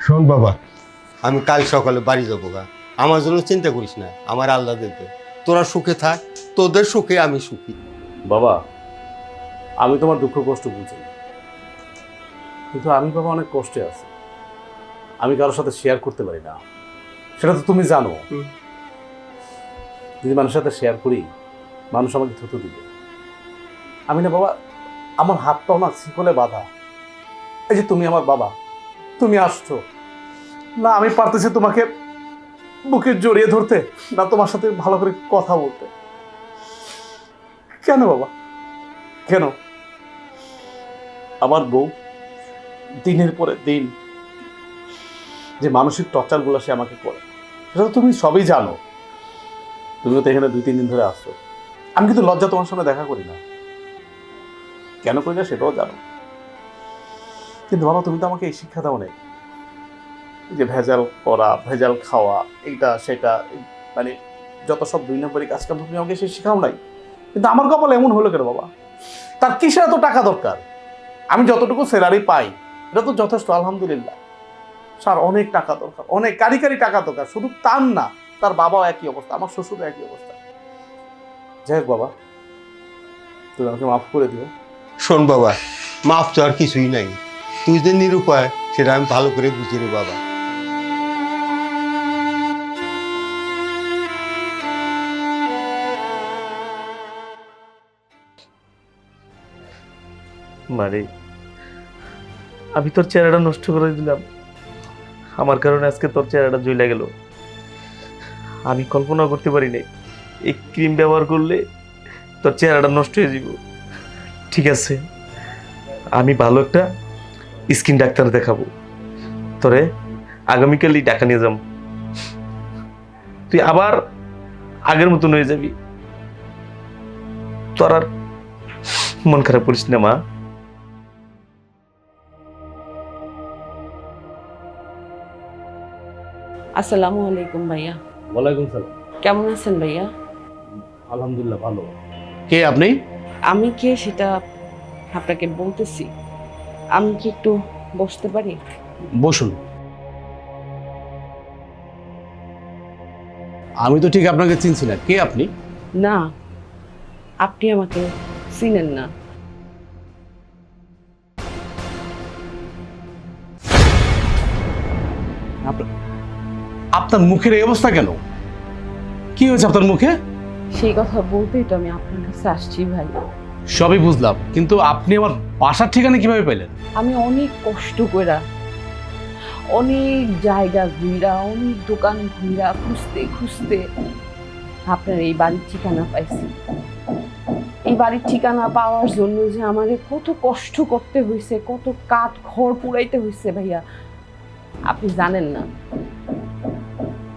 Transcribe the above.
শোন বাবা, আমি কাল সকালে বাড়ি যাবো গা। আমার জন্য চিন্তা করিস না, আমার আল্লাহ দেবে। তোরা সুখে থাক, তোদের সুখে আমি সুখী। বাবা, আমি তোমার দুঃখ কষ্ট বুঝি, কিন্তু আমি বাবা অনেক কষ্টে আছি। আমি কারোর সাথে শেয়ার করতে পারি না, সেটা তো তুমি জানো। যদি মানুষের সাথে শেয়ার করি, মানুষ আমাকে থুতু দিবে। আমি না বাবা, আমার হাত পাও না শিকলে বাঁধা। এই যে তুমি আমার বাবা, তুমি আসছো না, আমি পারতেছি তোমাকে বুকে জড়িয়ে ধরতে, না তোমার সাথে ভালো করে কথা বলতে। কেন বাবা, কেন? আমার বউ দিনের পরে দিন যে মানসিক টর্চারগুলো সে আমাকে করে, সেটা তো তুমি সবই জানো। তুমিও তো এখানে 2-3 দিন ধরে আসছো। আমি কিন্তু লজ্জা তোমার সামনে দেখা করি না। কেন করি না সেটাও জানো। কিন্তু বাবা, তুমি তো আমাকে এই শিক্ষা দাও নাই যে ভেজাল করা, ভেজাল খাওয়া, এইটা সেটা, মানে যত সব 2 নম্বরই কাজকাম তুমি আমাকে সে শিখাও নাই। কিন্তু আমার কপাল এমন হলো কেন বাবা? তার কিসের এত টাকা দরকার? আমি যতটুকু স্যালারি পাই এটা তো যথেষ্ট, আলহামদুলিল্লাহ। স্যার অনেক টাকা দরকার, অনেক কারি টাকা দরকার। শুধু তার না, তার বাবাও একই অবস্থা, আমার শ্বশুরও একই অবস্থা। যাই হোক বাবা, তুমি আমাকে মাফ করে দিও। শোন বাবা, মাফ তো আর কিছুই নাই। তুই যে নিরুপায় সেটা আমি ভালো করে বুঝি রে বাবা। মানে আমি তোর চেহারাটা নষ্ট করে দিলাম, আমার কারণে আজকে তোর চেহারাটা জ্বলে গেল। আমি কল্পনা করতে পারি নাই এই ক্রিম ব্যবহার করলে তোর চেহারাটা নষ্ট হয়ে যাব। ঠিক আছে, আমি ভালো একটা স্কিন ডাক্তার দেখাবো, তোরে আগামীকালই টাকা নিয়ে যাব, তুই আবার আগের মতন হয়ে যাবি। তোর আর মন খারাপ করিস না মা। আসসালামু আলাইকুম ভাইয়া। ওয়ালাইকুম সালাম। কেমন আছেন ভাইয়া? আলহামদুলিল্লাহ ভালো। কে আপনি? আমি কে সেটা আপনাকে বলতেছি। আমি কি একটু বসতে পারি? বসুন। আমি তো ঠিক আপনাকে চিনছি না, কে আপনি? না, আপনি আমাকে চিনেন না। আপনার মুখের এই অবস্থা কেন? কি হয়েছে আপনার মুখে? সেই কথা বলতেই তো আমি আপনার কাছে আসছি ভাই। সবই বুঝলাম, কিন্তু আপনি আমার বাসার ঠিকানা কিভাবে পেলেন? আমি অনেক কষ্ট কইরা, অনেক জায়গা ঘুরা, অনেক দোকান ঘুরা, খুঁজতে খুঁজতে আপনার এই বাড়ির ঠিকানা পাইছি। এই বাড়ির ঠিকানা পাওয়ার জন্য যে আমারে কত কষ্ট করতে হয়েছে, কত কাঠ খড় পুড়াইতে হয়েছে ভাইয়া, আপনি জানেন না।